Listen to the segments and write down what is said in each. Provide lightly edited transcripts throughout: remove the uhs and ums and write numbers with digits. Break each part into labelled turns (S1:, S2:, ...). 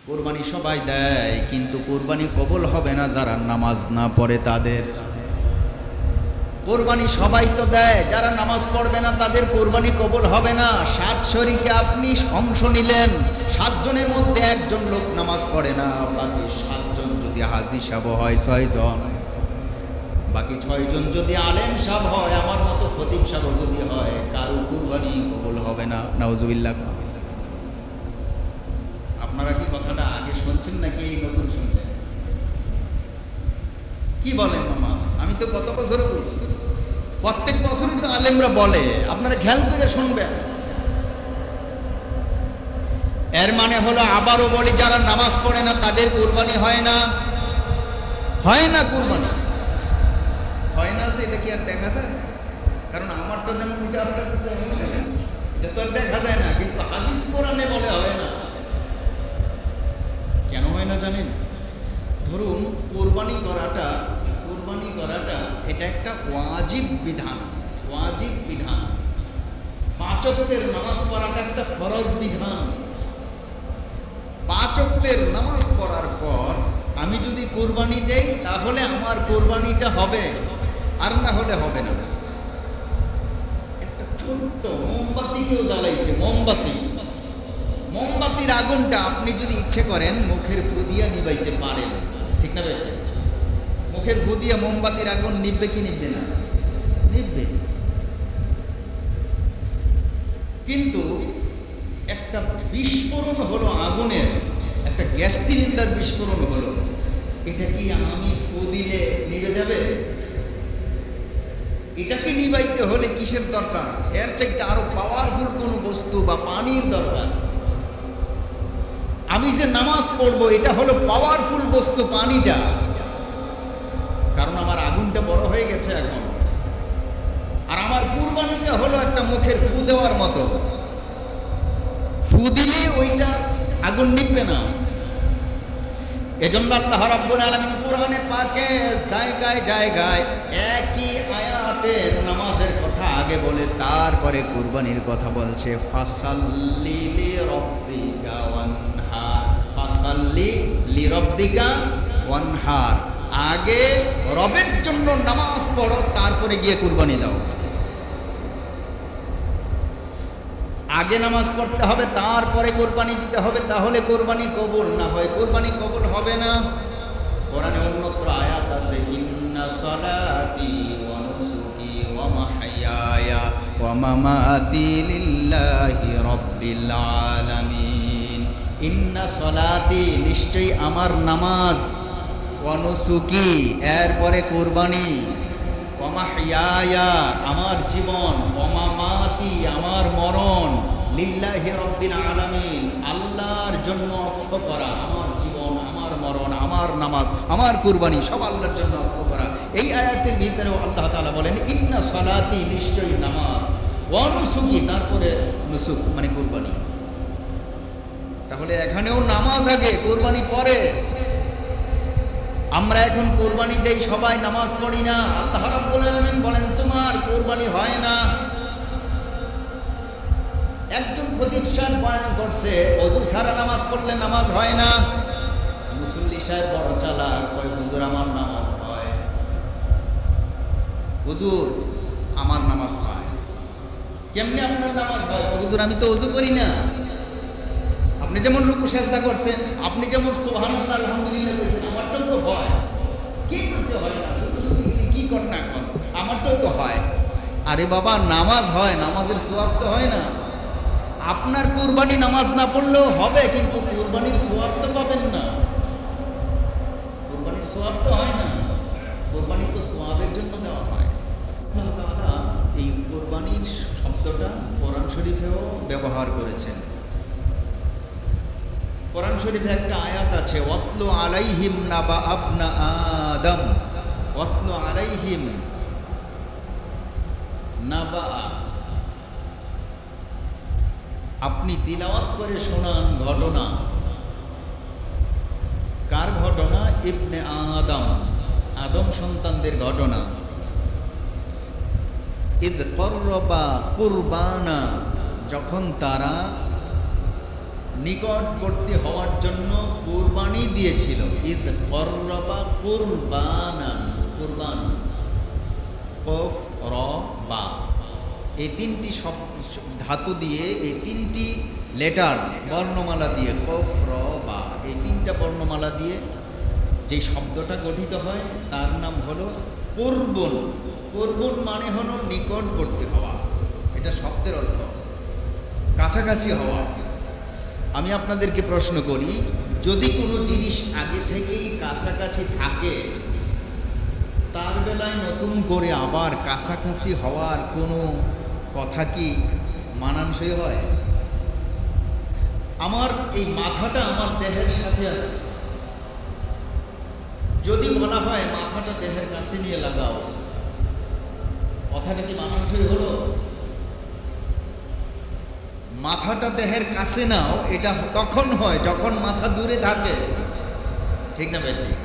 S1: কুরবানি সবাই দেয়, কিন্তু কুরবানি কবুল হবে না যারা নামাজ না পড়ে তাদের। কুরবানি সবাই তো দেয়, যারা নামাজ পড়বে না তাদের কুরবানি কবুল হবে না। 7 শরীকে আপনি অংশ নিলেন, 7 জনের মধ্যে একজন লোক নামাজ পড়ে না, বাকি 7 জন যদি হাজী সাহেব হয় 6 জন, বাকি 6 জন যদি আলেম সাহেব হয়, আমার মতো খতিব সাহেব যদি হয়, কারো কুরবানি কবুল হবে না। নাউজুবিল্লাহ। আপনারা কি কথাটা আগে শুনছেন নাকি এই নতুন শুনলেন? কি বলেন মামা? আমি তো কত বছরে বলছি, প্রত্যেক বছরই তো আলেমরা বলে, আপনারা খেয়াল করে শুনবেন। এর মানে হলো, আবারও বলি, যারা নামাজ পড়ে না তাদের কুরবানি হয় না। হয় না, কুরবানি হয় না। যে এটা কি আর দেখা যায়? কারণ আমারটা যেমন কিছু আপনার এটা তো আর দেখা যায় না, কিন্তু হাদিস কোরআনে বলে হয় না। কেন হয় না জানেন? ধরুন কুরবানি করাটা এটা একটা ওয়াজিব বিধান। ওয়াজিব বিধান। 5 ওয়াক্তের নামাজ পড়াটা একটা ফরজ বিধান। 5 ওয়াক্তের নামাজ পড়ার পর আমি যদি কুরবানি দেই, তাহলে আমার কুরবানিটা হবে, আর না হলে হবে না। একটা ছোট্ট মোমবাতি কেউ জ্বালাইছে, মোমবাতির আগুনটা আপনি যদি ইচ্ছে করেন মুখের ফু দিয়া নিবাইতে পারেন, ঠিক না বেটে? মুখের ফু দিয়ে মোমবাতির আগুন নিববে কি নিববে না? নিববে। কিন্তু একটা বিস্ফোরণ হলো আগুনের, একটা গ্যাস সিলিন্ডার বিস্ফোরণ হলো, এটা কি আমি ফু দিলে নিভে যাবে? এটাকে নিবাইতে হলে কিসের দরকার? এর চাইতে আরো পাওয়ারফুল কোনো বস্তু বা পানির দরকার। আমি যে নামাজ পড়বো এটা হলো পাওয়ারফুল বস্তু, পানিটা। কারণ আমার আগুনটা বড় হয়ে গেছে এখন। আর আমার কুরবানিটা হলো একটা মুখের ফু দেওয়ার মতো। ফু দিলে ওইটা আগুন নিববে না। এজন্য আল্লাহ রাব্বুল আলামিন কোরআনে পাকে জায়গায় জায়গায় একই আয়াতে নামাজের কথা আগে বলে তারপরে কুরবানির কথা বলছে। ফাসাল্লি লিরাব্বিকা ওয়ানহার, ফাসাল্লি লিরাব্বিকা ওয়ানহার। আগে রবের জন্য নামাজ পড়ো, তারপরে গিয়ে কুরবানি দাও। আগে নামাজ পড়তে হবে, তারপরে কুরবানি দিতে হবে, তাহলে কুরবানি কবুল না হয় কুরবানি কবুল হবে না। কোরআনে অন্যত্র আয়াত আছে, ইন্না সলাতি ওয়া নুসুকি ওয়া মাহইয়ায়া ওয়া মামাতি লিল্লাহি রাব্বিল আলামিন। ইন্না সলাতি, নিশ্চয়ই আমার নামাজ, ওয়া নুসুকি, এরপরে কুরবানি, ওয়া মাহইয়ায়া, আমার জীবন, ওয়া মামাতি, আমার মরণ, লিল্লাহি রাব্বিল আলামিন, আল্লাহর জন্য অক্ষ করা। আমার জীবন, আমার মরণ, আমার নামাজ, আমার কুরবানি সব আল্লাহর জন্য অক্ষ করা। এই আয়াতের ভিতরেও আল্লাহ তাআলা বলেন, ইন্না সলাতি, নিশ্চয়ই নামাজ, ওয়া নুসুকি, তারপরে নুসুক মানে কুরবানি। তাহলে এখানেও নামাজ আগে, কুরবানি পরে। আমরা এখন কুরবানি দেই, সবাই নামাজ পড়ি না। আল্লাহ রাব্বুল আলামিন বলেন, তোমার কুরবানি হয় না। একজন খতিব সাহেব বয়ান করছে, ওযু ছাড়া নামাজ পড়লে নামাজ হয় না। মুসল্লি সাহেব বড় চালাক, কয় হুজুর আমার নামাজ হয়। হুজুর আমার নামাজ হয়। কেমনে আপনার নামাজ হয়? হুজুর আমি তো ওযু করি না। আপনি যেমন রুকু সেজদা করছেন, আপনি যেমন সুবহানাল্লাহ আলহামদুলিল্লাহ কইছেন, আমারটাও তো হয়। কি কইছে হয় না? শুধু শুধু কি কর না এখন, আমারটাও তো হয়। আরে বাবা, নামাজ হয়, নামাজের সওয়াব তো হয় না। আপনার কুরবানি নামাজ না পড়লেও হবে, কিন্তু কুরবানির সওয়াব তো পাবেন না। কুরবানির সওয়াব তো হয় না। কুরবানি তো সওয়াবের জন্য দেওয়া হয়। আল্লাহ তাআলা এই কুরবানির শব্দটা কোরআন শরীফেও ব্যবহার করেছেন। কোরআন শরীফে একটা আয়াত আছে, ওয়াতলু আলাইহিম নাবা আবনা আদম। ওয়াতলু আলাইহিম নাবা, আপনি তিলাওয়াত করে শোনান ঘটনা। কার ঘটনা? ইবনে আদম, আদম সন্তানদের ঘটনা। ইদ করবা কুরবানা, যখন তারা নিকটবর্তী হওয়ার জন্য কুরবানি দিয়েছিল। ইদ করবা কুরবানান, কুরবান, কফ র বা, এই তিনটি ধাতু দিয়ে, এই তিনটি লেটার বর্ণমালা দিয়ে, কফ র বা, এই তিনটা বর্ণমালা দিয়ে যে শব্দটা গঠিত হয় তার নাম হলো কুরবুন। কুরবুন মানে হলো নিকটবর্তী হওয়া, এটা শব্দের অর্থ কাছাকাছি হওয়া। আমি আপনাদেরকে প্রশ্ন করি, যদি কোনো জিনিস আগে থেকেই কাছাকাছি থাকে, তার বেলায় নতুন করে আবার কাছাকাছি হওয়ার কোনো কথা কি মানানসই হয়? আমার এই মাথাটা আমার দেহের সাথে আছে, যদি বলা হয় মাথাটা দেহের কাছে নিয়ে লাগাও, কথাটা কি মানানসই হলো? মাথাটা দেহের কাছে নাও, এটা তখন হয় যখন মাথা দূরে থাকে, ঠিক না ভাই? ঠিক।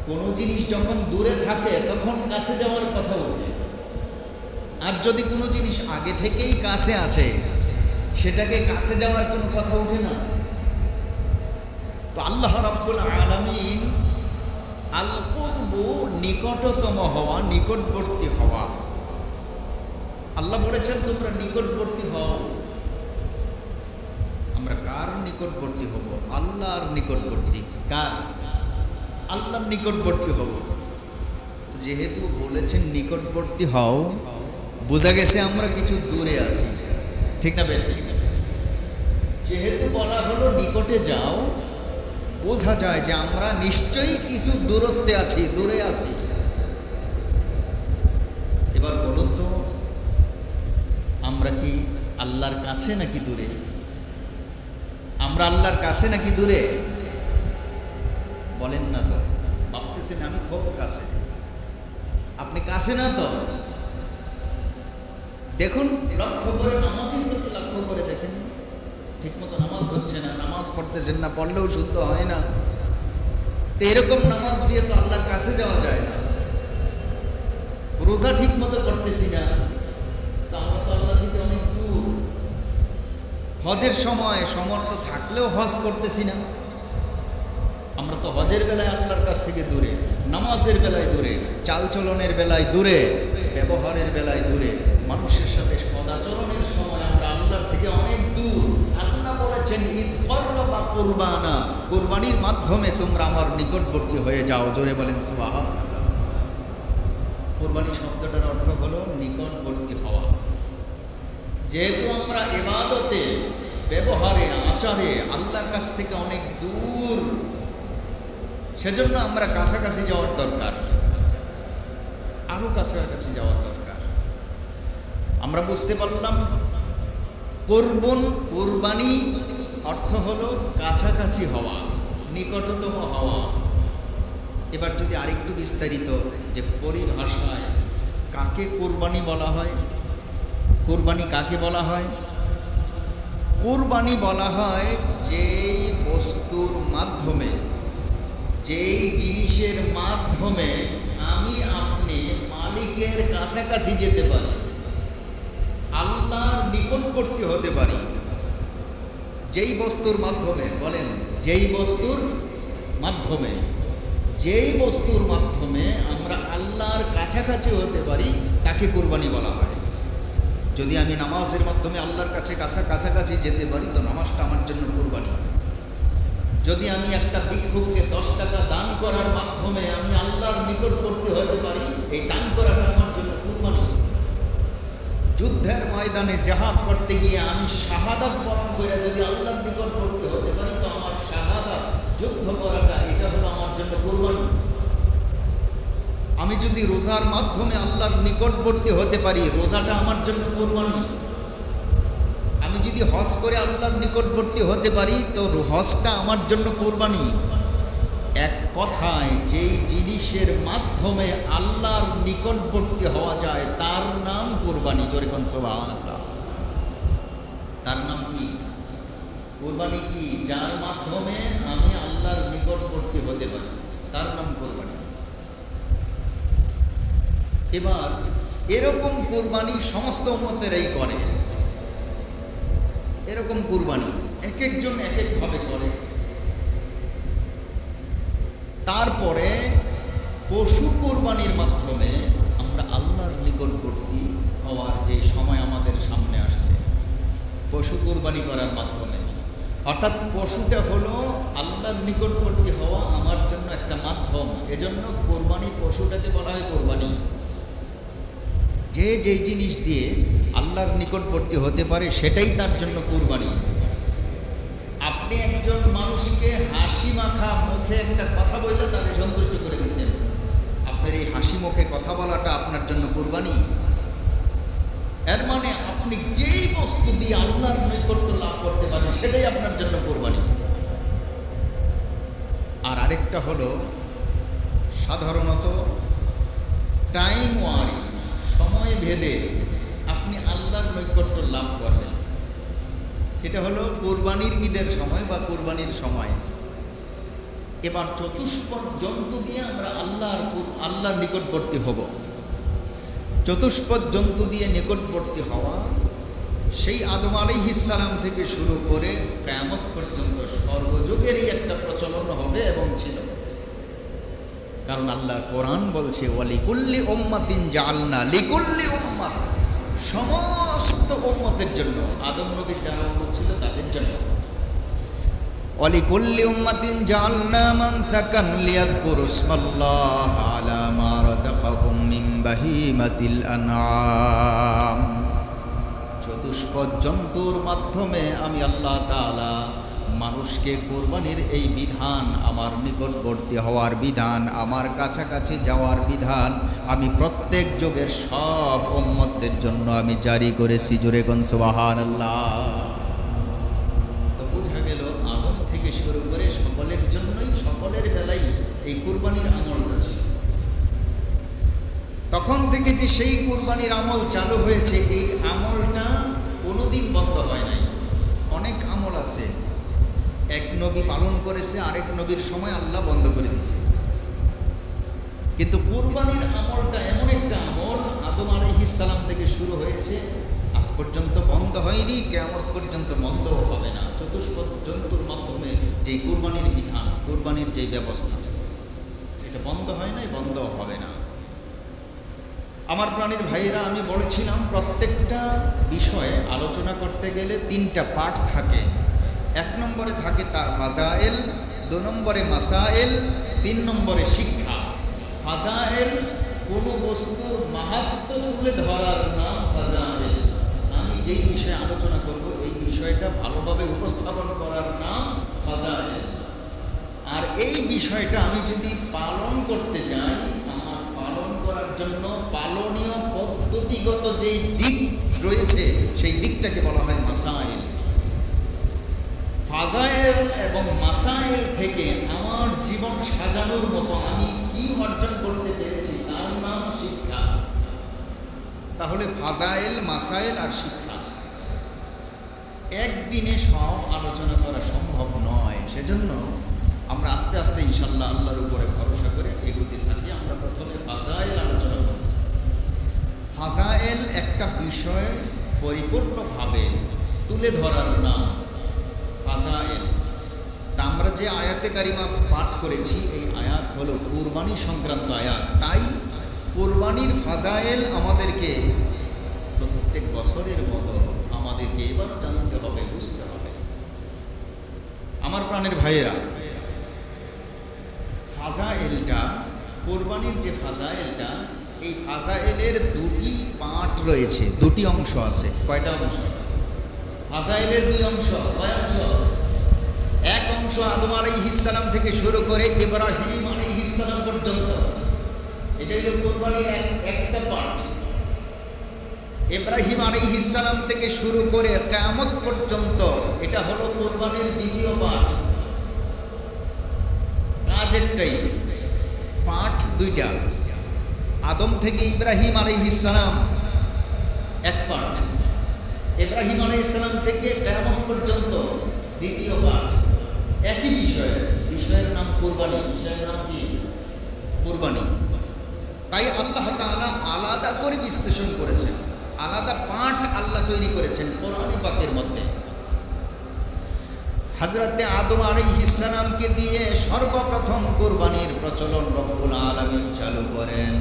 S1: কোনো জিনিস যখন দূরে থাকে তখন কাছে যাওয়ার কথা ওঠে, আর যদি কোনো জিনিস আগে থেকেই কাছে আছে সেটাকে কাছে যাওয়ার কোনো কথা ওঠে না। তো আল্লাহ রাব্বুল আলামিন আল কুরবু, নিকটতম হওয়া, নিকটবর্তী হওয়া, আল্লাহ বলেছেন তোমরা নিকটবর্তী হও। আমরা কার নিকটবর্তী হব? আল্লাহর নিকটবর্তী। কার? আল্লাহর নিকটবর্তী হব। যেহেতু বলেছেন নিকটবর্তী হও, বোঝা গেছে আমরা কিছু দূরে আছি, ঠিক না বেটি? যেহেতু বলা হলো নিকটে যাও, বোঝা যায় যে আমরা নিশ্চয়ই কিছু দূরত্বে আছি, দূরে আছি। এবার বলুন তো, আমরা কি আল্লাহর কাছে নাকি দূরে? আমরা আল্লাহর কাছে নাকি দূরে? বলেন না তো, ভাবতেছেন আমি খুব কাছে। আপনি কাছে না তো? দেখুন, লক্ষ্য করে, নামাজের প্রতি লক্ষ্য করে দেখেন, ঠিক মতো নামাজ হচ্ছে না, নামাজ পড়তেছেন না, পড়লেও শুদ্ধ হয় না। তো এরকম নামাজ দিয়ে তো আল্লাহর কাছে যাওয়া যায় না। রোজা ঠিক মতো করতেছি না, তো আমরা তো আল্লাহ থেকে অনেক দূর। হজের সময় সমর্থ থাকলেও হজ করতেছি না, আমরা তো হজের বেলায় আল্লাহর কাছ থেকে দূরে, নামাজের বেলায় দূরে, চালচলনের বেলায় দূরে, ব্যবহারের বেলায় দূরে, মানুষের সাথে সদাচরণের সময় আমরা আল্লাহর থেকে অনেক দূর। আল্লাহ বলেছেন ঈদ করবা কুরবানা, কুরবানির মাধ্যমে তোমরা আমার নিকটবর্তী হয়ে যাও। জোরে বলেন সুবহানাল্লাহ। কুরবানি শব্দটার অর্থ হলো নিকটবর্তী হওয়া। যেহেতু আমরা ইবাদতে, ব্যবহারে, আচারে আল্লাহর কাছ থেকে অনেক দূর, সেজন্য আমরা কাছাকাছি যাওয়ার দরকার, আরো কাছাকাছি যাওয়ার দরকার। আমরা বুঝতে পারলাম কুরবুন, কুরবানি অর্থ হলো কাছাকাছি হওয়া, নিকটতম হওয়া। এবার যদি আরেকটু বিস্তারিত, যে পরিভাষায় কাকে কুরবানি বলা হয়, কুরবানি কাকে বলা হয়? কুরবানি বলা হয় যেই বস্তুর মাধ্যমে, যেই জিনিসের মাধ্যমে আমি আপনি মালিকের কাছাকাছি যেতে পারি, আল্লাহর নিকটবর্তী হতে পারি। যেই বস্তুর মাধ্যমে, বলেন, যেই বস্তুর মাধ্যমে, যেই বস্তুর মাধ্যমে আমরা আল্লাহর কাছাকাছি হতে পারি তাকে কুরবানি বলা হয়। যদি আমি নামাজের মাধ্যমে আল্লাহর কাছে কাছাকাছি যেতে পারি তো নামাজটা আমার জন্য কুরবানি। যদি আমি একটা ভিক্ষুককে 10 টাকা দান করার মাধ্যমে আমি আল্লাহর নিকটবর্তী হতে পারি, এই দান করাটা আমার জন্য কুরবানি। যুদ্ধের ময়দানে জিহাদ করতে গিয়ে আমি শাহাদাত বরণ করে যদি আল্লাহর নিকটবর্তী হতে পারি তো আমার শাহাদাত, যুদ্ধ করাটা, এটা হলো আমার জন্য কুরবানি। আমি যদি রোজার মাধ্যমে আল্লাহর নিকটবর্তী হতে পারি, রোজাটা আমার জন্য কুরবানি। আমি যদি হজ করে আল্লাহর নিকটবর্তী হতে পারি তো হজটা আমার জন্য কুরবানি। এক কথায় যেই জিনিসের মাধ্যমে আল্লাহর নিকটবর্তী হওয়া যায় তার নাম কুরবানি। জোরে কোন সুবহানাল্লাহ। তার নাম কি? কুরবানি। কি? যার মাধ্যমে আমি আল্লাহর নিকটবর্তী হতে পারি তার নাম কুরবানি। এবার এরকম কুরবানি সমস্ত উম্মতেরাই করে। এরকম কুরবানি এক একজন এক একভাবে করে। তারপরে পশু কোরবানির মাধ্যমে আমরা আল্লাহর নিকটবর্তী হওয়ার যে সময় আমাদের সামনে আসছে, পশু কোরবানি করার মাধ্যমে, অর্থাৎ পশুটা হলো আল্লাহর নিকটবর্তী হওয়া আমার জন্য একটা মাধ্যম। এজন্য কোরবানি, পশুটাকে বলা হয় কোরবানি। যে যেই জিনিস দিয়ে আল্লাহর নিকটবর্তী হতে পারে সেটাই তার জন্য কোরবানি। আপনি একজন মানুষকে হাসি মাখা মুখে একটা কথা বললে তাকে সন্তুষ্ট করে দিয়েছেন, আপনার এই হাসি মুখে কথা বলাটা আপনার জন্য কোরবানি। এর মানে আপনি যেই বস্তু দিয়ে আল্লাহর নৈকট্য লাভ করতে পারেন সেটাই আপনার জন্য কোরবানি। আর আরেকটা হলো সাধারণত টাইম ওয়ারি, সময় ভেদে আপনি আল্লাহর নৈকট্য লাভ করবেন, সেটা হলো কোরবানির ঈদের সময় বা কোরবানির সময়। এবার চতুষ্পদ জন্তু দিয়ে আমরা আল্লাহর নিকটবর্তী হব। চতুষ্পদ জন্তু দিয়ে নিকটবর্তী হওয়া সেই আদম আলাইহিস সালাম থেকে শুরু করে কিয়ামত পর্যন্ত সর্বযুগেরই একটা প্রচলন হবে এবং ছিল। কারণ আল্লাহর কোরআন বলছে ওয়ালিকুল্লি উম্মাতিন জাআলনা লিকুল্লি উম্মাহ, সমস্ত উম্মতের জন্য, আদম নবীর যারা উম্মত ছিল তাদের জন্য। ওয়ালিকুল্লি উম্মাতিন জাআলনা মানসাকান লিয়াযকুরু ইসমাল্লাহ আলা মা রাযাকাহুম মিন বাহিমাতিল আনআম। চতুষ্পদ জন্তুর মাধ্যমে আমি আল্লাহ তাআলা মানুষকে কোরবানির এই বিধান, আমার নিকটবর্তী হওয়ার বিধান, আমার কাছাকাছি যাওয়ার বিধান আমি প্রত্যেক যুগের সব উম্মতদের জন্য আমি জারি করেছি। জোরে কোন সুবহানাল্লাহ। তো বোঝা গেল আদম থেকে শুরু করে সকলের জন্যই, সকলের বেলায় এই কোরবানির আমলটা ছিল। তখন থেকে যে সেই কোরবানির আমল চালু হয়েছে, এই আমলটা কোনোদিন বন্ধ হয় নাই। অনেক আমল আছে এক নবী পালন করেছে, আরেক নবীর সময় আল্লাহ বন্ধ করে দিয়েছে। কিন্তু কুরবানির আমলটা এমন একটা আমল, আদম আলাইহিস সালাম থেকে শুরু হয়েছে, আজ পর্যন্ত বন্ধ হয়নি, কিয়ামত পর্যন্ত বন্ধও হবে না। চতুষ্পদ জন্তুর মাধ্যমে যে কুরবানির বিধান, কুরবানির যে ব্যবস্থা, এটা বন্ধ হয় নাই, বন্ধও হবে না। আমার প্রাণীর ভাইয়েরা, আমি বলেছিলাম প্রত্যেকটা বিষয়ে আলোচনা করতে গেলে তিনটা পার্ট থাকে। এক নম্বরে থাকে তার ফাজাইল, 2 নম্বরে মাসাইল, 3 নম্বরে শিক্ষা। ফাজাইল কোনো বস্তুর মাহাত্ম্য তুলে ধরার নাম ফাজাইল। আমি যেই বিষয়ে আলোচনা করব এই বিষয়টা ভালোভাবে উপস্থাপন করার নাম ফাজাইল। আর এই বিষয়টা আমি যদি পালন করতে যাই, আমার পালন করার জন্য পালনীয় পদ্ধতিগত যেই দিক রয়েছে সেই দিকটাকে বলা হয় মাসাইল। ফাজাইল এবং মাসাইল থেকে আমার জীবন সাজানোর মতো আমি কি অর্জন করতে পেরেছি তার নাম শিক্ষা। তাহলে ফাজাইল, মাসাইল আর শিক্ষা একদিনে সব আলোচনা করা সম্ভব নয়। সেজন্য আমরা আস্তে আস্তে ইনশাল্লাহ আল্লাহর উপরে ভরসা করে এগোতে থাকি। আমরা প্রথমে ফাজাইল আলোচনা করি। ফাজাইল একটা বিষয় পরিপূর্ণভাবে তুলে ধরার নাম ফাজাইল। তা আমরা যে আয়াতে কারিমা পাঠ করেছি, এই আয়াত হলো কুরবানি সংক্রান্ত আয়াত। তাই কুরবানির ফাজাইল আমাদেরকে প্রত্যেক বছরের মতো আমাদেরকে এবারও জানতে হবে, বুঝতে হবে। আমার প্রাণের ভাইয়েরা, ফাজাইলটা, কুরবানির যে ফাজাইলটা, এই ফাজাইলের 2টি পার্ট রয়েছে, 2টি অংশ আছে। কয়টা অংশ? ফাজাইলের 2 অংশ। কয় অংশ? এক অংশ আদম আলাইহিস সালাম থেকে শুরু করে ইব্রাহিম আলাইহিস সালাম পর্যন্ত, এটাই হলো কুরবানির একটা পার্ট। ইব্রাহিম আলাইহিস সালাম থেকে শুরু করে কিয়ামত পর্যন্ত এটা হলো কুরবানির দ্বিতীয় পার্ট। কাজ একটাই, পার্ট 2টা। আদম থেকে ইব্রাহিম আলাইহিস সালাম এক পার্ট, ইব্রাহিম আলাইহিস সালাম থেকে কিয়ামত পর্যন্ত দ্বিতীয় পার্ট। একই বিষয়ের নাম কুরবানি। বিষয়ের নাম কি? কুরবানি। তাই আল্লাহ তাআলা আলাদা করে বিশ্লেষণ করেছেন, আলাদা পার্ট আল্লাহ তৈরি করেছেন কোরআন পাকের মধ্যে। হযরতে আদম আলাইহিস সালামকে দিয়ে সর্বপ্রথম কুরবানির প্রচলন রব্বুল আলামিন চালু করেন।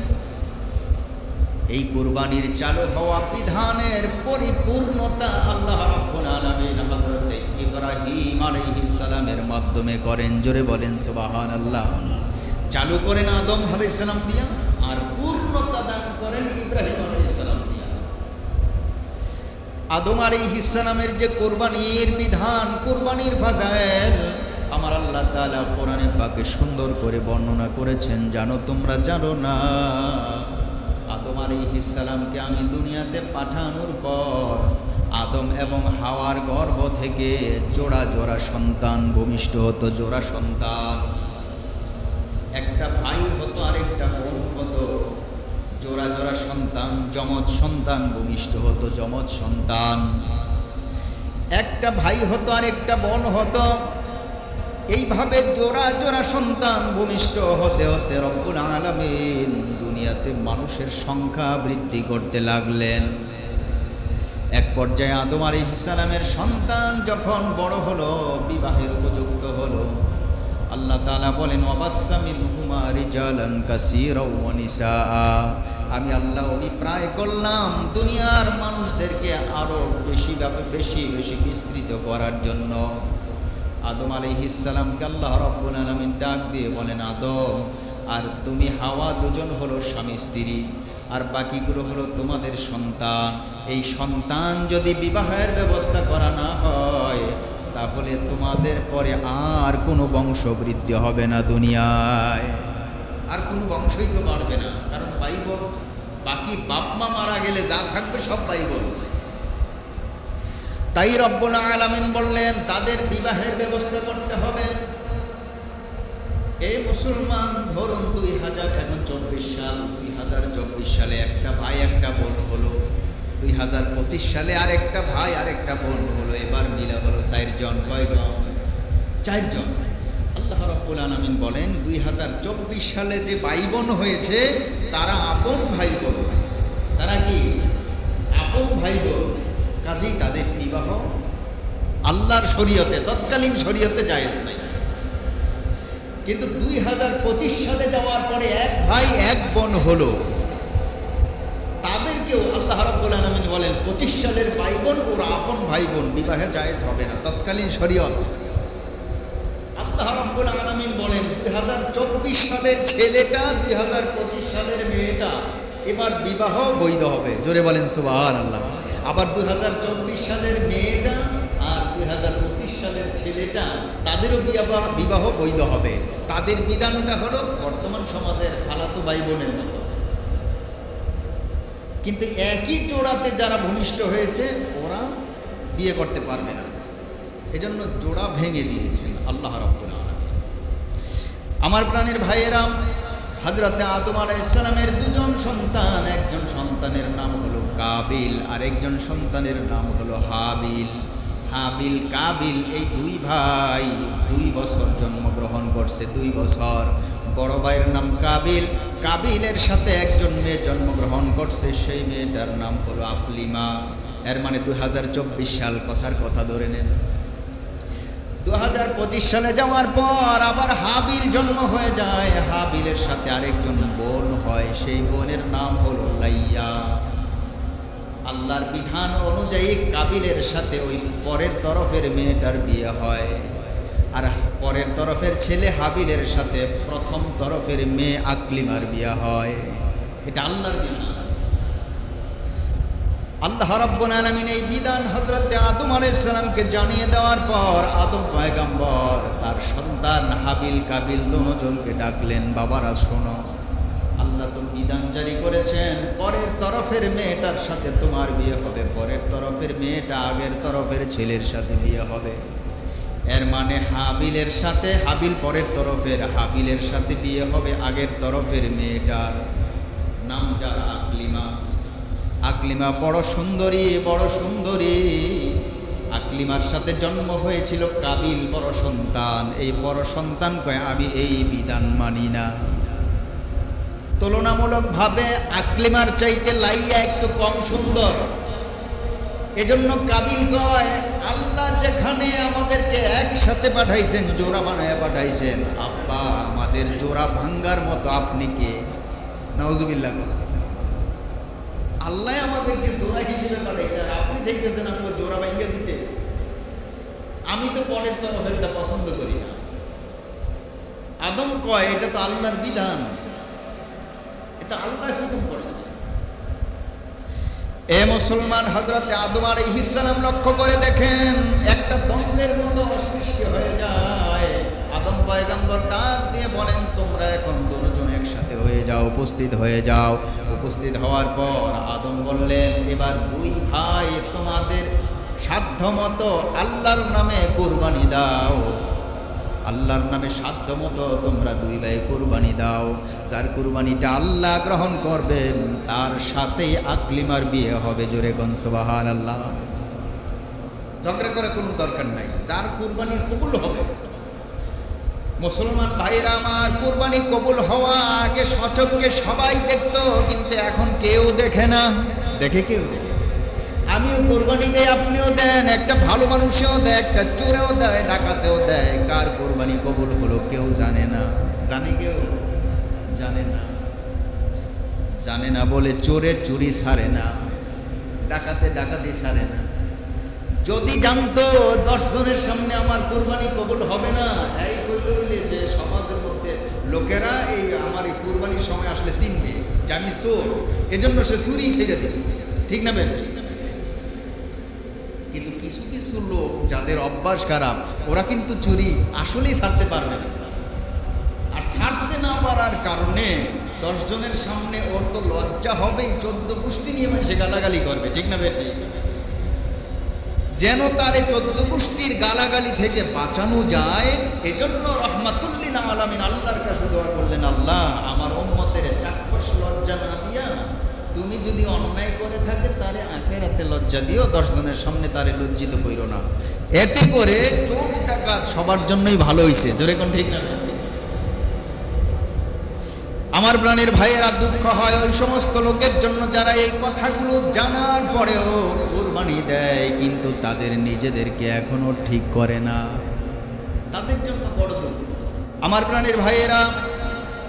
S1: এই কুরবানির চালু হওয়া বিধানের পরিপূর্ণতা আল্লাহ রাব্বুল আলামিন হযরতে ইব্রাহিম আলাইহিস সালামের মাধ্যমে করেন। জোরে বলেন সুবহানাল্লাহ। চালু করেন আদম আলাইহিস সালাম দিয়া, আর পূর্ণতা দান করেন ইব্রাহিম আলাইহিস সালাম দিয়া। আদম আলাইহিস সালামের যে কুরবানির বিধান, কুরবানির ফাজাইল আমার আল্লাহ তাআলা কোরআনে পাকে সুন্দর করে বর্ণনা করেছেন। জানো তোমরা জানো না, আদম আলাইহিস সালামকে আমি দুনিয়াতে পাঠানোর পর আদম এবং হাওয়ার গর্ভ থেকে জোড়া জোড়া সন্তান ভূমিষ্ঠ হতো। জোড়া সন্তান, একটা ভাই হতো আরেকটা বোন হতো। জোড়া জোড়া সন্তান, যমজ সন্তান ভূমিষ্ঠ হতো। যমজ সন্তান, একটা ভাই হতো আরেকটা বোন হতো। এইভাবে জোড়া জোড়া সন্তান ভূমিষ্ঠ হতে হতে রব্বুল আলামিন দুনিয়াতে মানুষের সংখ্যা বৃদ্ধি করতে লাগলেন। এক পর্যায়ে আদম আলাইহিস সালামের সন্তান যখন বড় হলো, বিবাহের উপযুক্ত হলো, আল্লাহ তাআলা বলেন ওয়াবাসসা মিনহুমা রিজালান কাসীরাও ওয়া নিসাআ। আমি আল্লাহ অভিপ্রায় করলাম দুনিয়ার মানুষদেরকে আরো বেশি বেশি বিস্তৃত করার জন্য। আদম আলাইহিস সালামকে আল্লাহ রাব্বুল আলামিন ডাক দিয়ে বলেন, আদম আর তুমি হাওয়া দুজন হলো স্বামী স্ত্রী, আর বাকিগুলো হলো তোমাদের সন্তান। এই সন্তান যদি বিবাহের ব্যবস্থা করা না হয় তাহলে তোমাদের পরে আর কোনো বংশবৃদ্ধি হবে না দুনিয়ায়, আর কোনো বংশই তো বাড়বে না। কারণ বাইবল, বাকি বাপ মা মারা গেলে যা থাকবে সব বাইবল। তাই রব্বুল আলামিন বললেন তাদের বিবাহের ব্যবস্থা করতে হবে। এই মুসলমান ধরুন 2024 সাল, 2024 সালে একটা ভাই একটা বোন হলো, 2025 সালে আরেকটা ভাই আরেকটা বোন হলো, এবার মিলে হলো 4 জন। কয়জন? 4 জন। আল্লাহ রাব্বুল আলামিন বলেন 2024 সালে যে ভাই বোন হয়েছে তারা আপন ভাই বোন। তারা কি? আপন ভাই বোন। কাজেই তাদের বিবাহ আল্লাহর শরীয়তে, তৎকালীন শরীয়তে জায়েজ নাই। কিন্তু 2025 সালে যাওয়ার পরে এক ভাই এক বোন হলো, তাদেরকেও আল্লাহ রাব্বুল আলামিন বলেন 25 সালের ভাই বোন ওরা আপন ভাই বোন, বিবাহে জায়েজ হবে না, তৎকালীন শরীয়ত। আল্লাহ রাব্বুল আলামিন বলেন 2024 সালের ছেলেটা 2025 সালের মেয়েটা এবার বিবাহ বৈধ হবে। জোরে বলেন সুবহানাল্লাহ। আবার 2024 সালের মেয়েটা আর 2025 সালের ছেলেটা তাদেরও বিবাহ বৈধ হবে। তাদের বিধানটা হলো বর্তমান সমাজের খালাতো ভাই বোনের মতো, কিন্তু একই জোড়াতে যারা ভূমিষ্ঠ হয়েছে ওরা বিয়ে করতে পারবে না। এজন্য জোড়া ভেঙে দিয়েছেন আল্লাহ রাব্বুল আলামিন। আমার প্রাণের ভাইয়েরা, হযরতে আদম আলাইহিস সালামের দুজন সন্তান, একজন সন্তানের নাম হলো কাবিল, আর একজন সন্তানের নাম হলো হাবিল। হাবিল কাবিল এই দুই ভাই 2 বছর জন্মগ্রহণ করছে। 2 বছর। বড় ভাইয়ের নাম কাবিল, কাবিলের সাথে একজন মেয়ে জন্মগ্রহণ করছে, সেই মেয়েটার নাম হলো আকলিমা। এর মানে 2024 সাল, কথার কথা ধরে নেন। 2025 সালে যাওয়ার পর আবার হাবিল জন্ম হয়ে যায়। হাবিলের সাথে আরেকজন বোন হয়, সেই বোনের নাম হলো লাইয়া। আল্লাহর বিধান অনুযায়ী কাবিলের সাথে ওই পরের তরফের মেয়েটার বিয়ে হয়, আর পরের তরফের ছেলে হাবিলের সাথে প্রথম তরফের মেয়ে আকলিমার বিয়ে হয়। এটা আল্লাহর বিধান। আল্লাহ রাব্বুল আলামিন এই বিধান হযরত আদম আলাইহিস সালামকে জানিয়ে দেওয়ার পর আদম পয়গম্বর তার সন্তান হাবিল কাবিল দুজনকে ডাকলেন, বাবারা শোনো, আল্লাহ তো বিধান জারি করেছেন পরের তরফের মেয়েটার সাথে তোমার বিয়ে হবে, পরের তরফের মেয়েটা আগের তরফের ছেলের সাথে বিয়ে হবে। এর মানে হাবিলের সাথে, হাবিল পরের তরফের, হাবিলের সাথে বিয়ে হবে আগের তরফের মেয়েটার, নাম যার আকলিমা। আকলিমা বড় সুন্দরী, বড় সুন্দরী। আকলিমার সাথে জন্ম হয়েছিল কাবিল বড় সন্তান। এই বড় সন্তান কয় আমি এই বিধান মানি না। তুলনামূলকভাবে আকলিমার চাইতে লাইয়া একটু কম সুন্দর, এজন্য কাবিল কয় আল্লাহ যেখানে আমাদেরকে একসাথে পাঠাইছেন, জোড়া বানায় পাঠাইছেন, আব্বা আমাদের জোড়া ভাঙ্গার মতো আপনি কে? নাউজুবিল্লাহ। আল্লাহ আমাদেরকে জোড়া হিসেবে পাঠাইছে, আর আপনি চাইতেছেন আমাকে জোড়া ভাঙ্গা দিতে? আমি তো পরের তরফের এটা পছন্দ করি না। আদম কয় এটা তো আল্লাহর বিধান, এটা আল্লাহ হুকুম করছে। এ মুসলমান, হযরতে আদম আলাইহিস সালাম লক্ষ্য করে দেখেন একটা দ্বন্দ্বের মতো সৃষ্টি হয়ে যায়। আদম পয়গম্বর ডাক দিয়ে বলেন তোমরা এখন দুজন একসাথে হয়ে যাও, উপস্থিত হয়ে যাও। উপস্থিত হওয়ার পর আদম বললেন এবার দুই ভাই তোমাদের সাধ্যমতো আল্লাহর নামে কুরবানি দাও, আল্লাহর নামে সাধ্যমতো তোমরা দুই ভাই কুরবানি দাও। যার কুরবানিটা আল্লাহ গ্রহণ করবেন তার সাথেই আকলিমার বিয়ে হবে। জোরে কোন সুবহানাল্লাহ। ঝগড়া করে কোনো দরকার নাই, যার কুরবানি কবুল হবে। মুসলমান ভাইরা আমার, কুরবানি কবুল হওয়া আগে সচক্ষে সবাই দেখতো, কিন্তু এখন কেউ দেখে না। দেখে কেউ? আমিও কোরবানি দেয়, আপনিও দেন, একটা ভালো মানুষেও দেয়, একটা চোরেও দেয়, ডাকাতেও দেয়। কার কোরবানি কবুল হলো কেউ জানে না। জানে কেউ? জানে না। জানে না বলে চোরে চুরি ছাড়ে না, ডাকাতে ডাকাতি ছাড়ে না। যদি জানতো 10 জনের সামনে আমার কোরবানি কবুল হবে না, এই কইলে যে সমাজের মধ্যে লোকেরা এই আমার এই কোরবানির সময় আসলে চিনবে যে আমি চোর, এজন্য সে চুরি ছেড়ে দিবে। ঠিক না বেন? কিন্তু কিছু কিছু লোক যাদের অভ্যাস খারাপ, ওরা কিন্তু চুরি আসলেই ছাড়তে পারবে না। আর ছাড়তে না পারার কারণে 10 জনের সামনে ওর তো লজ্জা হবেই, 14 গোষ্ঠী নিয়ে সে গালাগালি করবে। ঠিক না বেটি? যেন তার 14 গোষ্ঠীর গালাগালি থেকে বাঁচানো যায়, এজন্য রহমাতুল্লিল আলামিন আল্লাহর কাছে দোয়া করলেন, আল্লাহ আমার উম্মতের চাক্ষুষ লজ্জা না দিয়া তুমি যদি অন্যায় করে থাকে তারে আখিরাতে লজ্জা দিও, 10 জনের সামনে তারে লজ্জিত কইরো না। এতে করে চোর ডাকাত সবার জন্যই ভালো হইছে। জোরে কোন ঠিক না? আমার প্রাণের ভাইয়েরা, দুঃখ হয় ওই সমস্ত লোকের জন্য যারা এই কথাগুলো জানার পরেও কুরবানি দেয়, কিন্তু তাদের নিজেদেরকে এখনো ঠিক করে না। তাদের জন্য বড় দুঃখ। আমার প্রাণের ভাইয়েরা,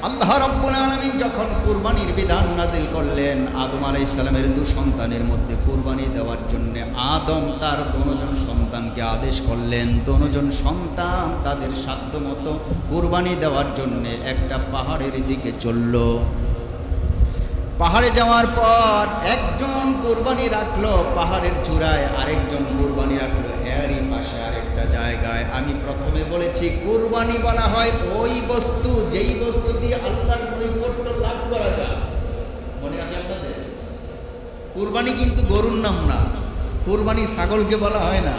S1: আল্লাহ রাব্বুল আলামিন যখন কুরবানির বিধান নাজিল করলেন আদম আলাইহিস সালামের 2 সন্তানের মধ্যে কুরবানি দেওয়ার জন্য, আদম তার 2 জন সন্তানকে আদেশ করলেন। 2 জন সন্তান তাদের সাধ্যমতো কুরবানি দেওয়ার জন্য একটা পাহাড়ের দিকে চলল। পাহাড়ে যাওয়ার পর একজন কুরবানি রাখলো পাহাড়ের চূড়ায়, আরেকজন কুরবানি রাখলো এরই পাশে আরেকটা জায়গায়। আমি প্রথমে বলেছি কুরবানি বলা হয় ওই বস্তু যেই বস্তু দিয়ে আল্লাহর নৈকট্য লাভ করা যায়। মনে আছে আপনাদের? কুরবানি কিন্তু গরুর নাম না, কুরবানি ছাগলকে বলা হয় না,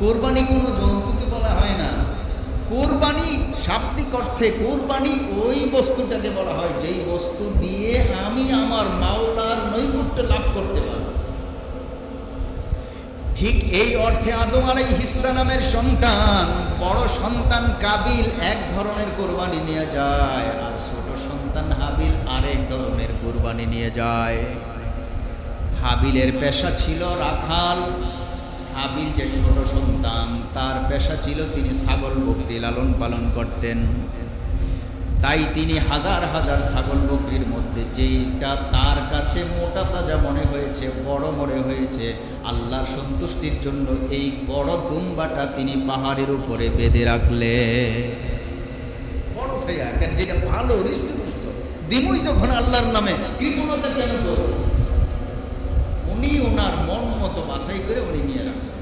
S1: কুরবানি কোনো জন্তুকে বলা হয় না। কুরবানি শাব্দিক অর্থে কুরবানি ওই বস্তুটাকে বলা হয় যেই বস্তু দিয়ে আমি আমার মাওলার নৈকট্য লাভ করতে পারি। ঠিক এই অর্থে আদম আলাইহিস সালামের সন্তান, বড় সন্তান কাবিল এক ধরনের কুরবানি নিয়ে যায়, আর ছোট সন্তান হাবিল আরেক ধরনের কুরবানি নিয়ে যায়। হাবিলের পেশা ছিল রাখাল, হাবিল যে ছোট সন্তান তার পেশা ছিল তিনি ছাগল বকরি লালন পালন করতেন। তাই তিনি হাজার হাজার ছাগল বকরির মধ্যে যেটা তার কাছে মোটা তাজা মনে হয়েছে, বড় মনে হয়েছে, আল্লাহর সন্তুষ্টির জন্য এই বড় দুম্বাটা তিনি পাহাড়ের উপরে বেঁধে রাখলে। বড় ছায়া, যেটা ভালো হৃষ্টপুষ্ট দিমই যখন আল্লাহর নামে, কৃপণতা কেন করো? উনি ওনার মন মতো বাছাই করে উনি নিয়ে রাখছেন।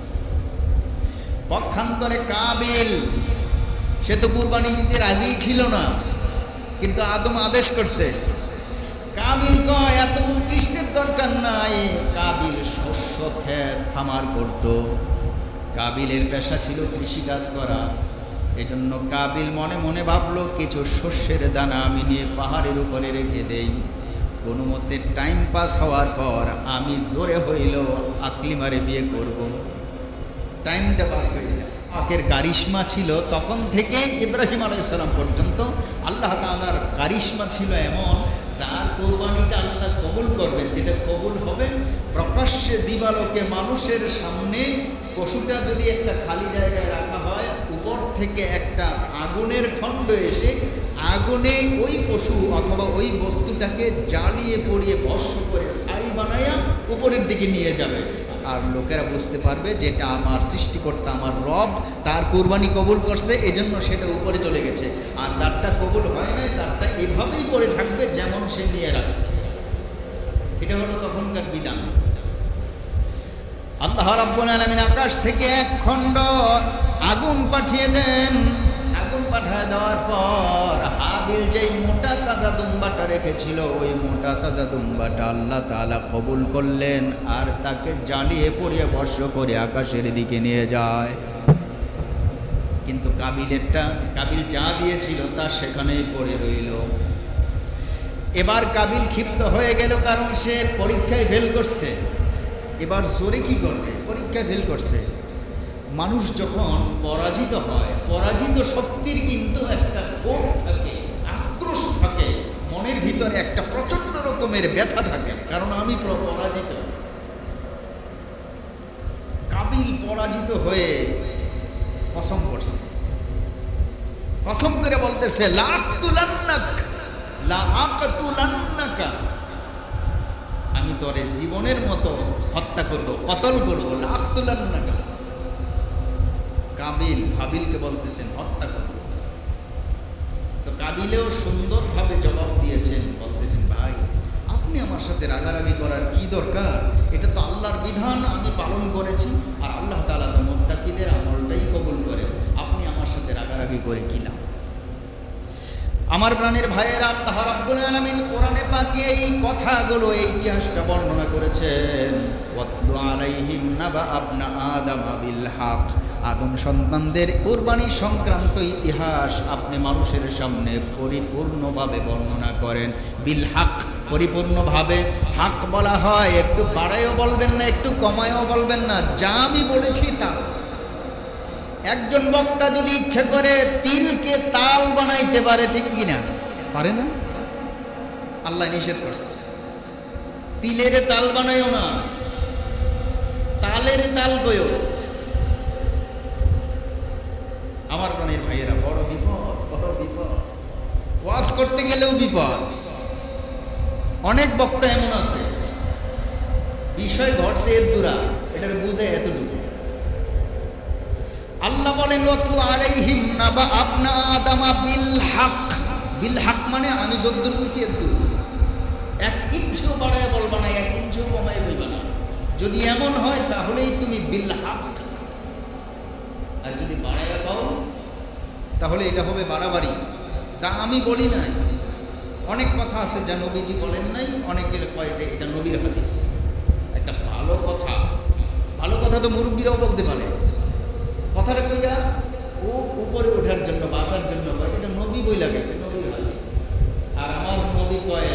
S1: পক্ষান্তরে কাবিল, সে তো কুরবানি দিতে রাজি ছিল না, কিন্তু আদম আদেশ করছে। কাবিল কয় এত উৎকৃষ্টের দরকার নাই। কাবিল শস্য ক্ষেত খামার করত, কাবিলের পেশা ছিল কৃষিকাজ করা। এজন্য কাবিল মনে মনে ভাবলো কিছু শস্যের দানা আমি নিয়ে পাহাড়ের উপরে রেখে দেই, কোনো মতে টাইম পাস হওয়ার পর আমি জোরে হইলেও আকলিমারে বিয়ে করব, টাইমটা পাস হয়ে যায়। পাকের কারিশমা ছিল তখন থেকে ইব্রাহিম আলাইহিস সালাম পর্যন্ত। আল্লাহ তাআলার কারিশমা ছিল এমন, যার কোরবানিটা আল্লাহ কবুল করবেন, যেটা কবুল হবে প্রকাশ্যে দিবালোকে মানুষের সামনে পশুটা যদি একটা খালি জায়গায় রাখা হয়, উপর থেকে একটা আগুনের খণ্ড এসে আগুনে ওই পশু অথবা ওই বস্তুটাকে জ্বালিয়ে পড়িয়ে ভস্ম করে ছাই বানাইয়া উপরের দিকে নিয়ে যাবে। আর লোকেরা বুঝতে পারবে যে এটা আমার সৃষ্টিকর্তা, আমার রব তার কুরবানি কবুল করছে, এজন্য সেটা উপরে চলে গেছে। আর যারটা কবুল হয় নাই তারটা এভাবেই পড়ে থাকবে যেমন সে নিয়ে রাখছে। এটা হলো তখনকার বিধান। আল্লাহ রাব্বুল আলামিন আকাশ থেকে এক খণ্ড আগুন পাঠিয়ে দেন। আগুন পাঠিয়ে দেওয়ার পর হাবিল যেই মোটা তাজা দুম্বাটা রেখেছিল, ওই মোটা তাজা দুম্বাটা আল্লাহ তাআলা কবুল করলেন আর তাকে জ্বালিয়ে পুড়িয়ে ভস্ম করে আকাশের দিকে নিয়ে যায়। কিন্তু কাবিল যা দিয়েছিল তা সেখানেই পড়ে রইল। এবার কাবিল ক্ষিপ্ত হয়ে গেল, কারণ সে পরীক্ষায় ফেল করছে। এবার জোরে কি করবে? পরীক্ষায় ফেল করছে। মানুষ যখন পরাজিত হয়, পরাজিত শক্তির কিন্তু একটা ক্ষোভ থাকে, আক্রোশ থাকে, মনের ভিতরে একটা প্রচন্ড রকমের ব্যথা থাকে, কারণ আমি পরাজিত। কাবিল পরাজিত হয়ে কসম করছে, কসম করে বলতেছে আমি তোরে জীবনের মতো হত্যা করব, কতল করব, লাখতুলান্নাকা। কাবিল হাবিলকে বলতেছেন হত্যা করব। তো কাবিলেও সুন্দরভাবে জবাব দিয়েছেন, বলতেছেন ভাই আপনি আমার সাথে রাগারাগি করার কি দরকার? এটা তো আল্লাহর বিধান, আমি পালন করেছি, আর আল্লাহ তাআলা তো মুত্তাকিদের আমলটাই কবুল করেন। আপনি আমার সাথে রাগারাগি করে কি লাভ? আমার প্রাণের ভাইয়েরা, আল্লাহ রাব্বুল আলামিন কোরআনে পাকে এই কথাগুলো, এই ইতিহাসটা বর্ণনা করেছেন। ওয়াতলু আলাইহিম নাবা আবনা আদম বিল হক। আদম সন্তানদের কুরবানি সংক্রান্ত ইতিহাস আপনি মানুষের সামনে পরিপূর্ণভাবে বর্ণনা করেন। বিল হক, পরিপূর্ণভাবে। হক বলা হয় একটু বাড়ায়ও বলবেন না, একটু কমায়ও বলবেন না, যা আমি বলেছি তা। একজন বক্তা যদি ইচ্ছা করে তিলকে তাল বানাইতে পারে, ঠিক কিনা? পারে না? আল্লাহ নিষেধ করছে, তিলের তাল বানাইও না, তালের তাল কইও। আমার প্রাণের ভাইয়েরা, বড় বিপদ, বড় বিপদ। ওয়াজ করতে গেলেও বিপদ। অনেক বক্তা এমন আছে, বিষয় ঘটছে এর দূরা, এটার বুঝে এতটুকু। আল্লাহ বলেন ওয়াতলু আলাইহিম নাবা আবনা আদম বিল হক। বিল হক মানে আমি যদ্দূর কইছি এদ্দূর, 1 ইঞ্চিও বাড়ায় বলবা না, 1 ইঞ্চিও কমায় বলবা না। যদি এমন হয় তাহলেই তুমি বিল হক। আর যদি বাড়ায় পাও তাহলে এটা হবে বাড়াবাড়ি। যা আমি বলি নাই, অনেক কথা আছে যা নবীজি বলেন নাই, অনেকের কয় যে এটা নবীর হাদিস। একটা ভালো কথা, ভালো কথা তো মুরব্বীরাও বলতে পারে। কথাটা কইয়া ও উপরে ওঠার জন্য, বাঁচার জন্য কয় এটা নবী বইলা গেছে, নবীর হাদিস। আর আমার নবী কয়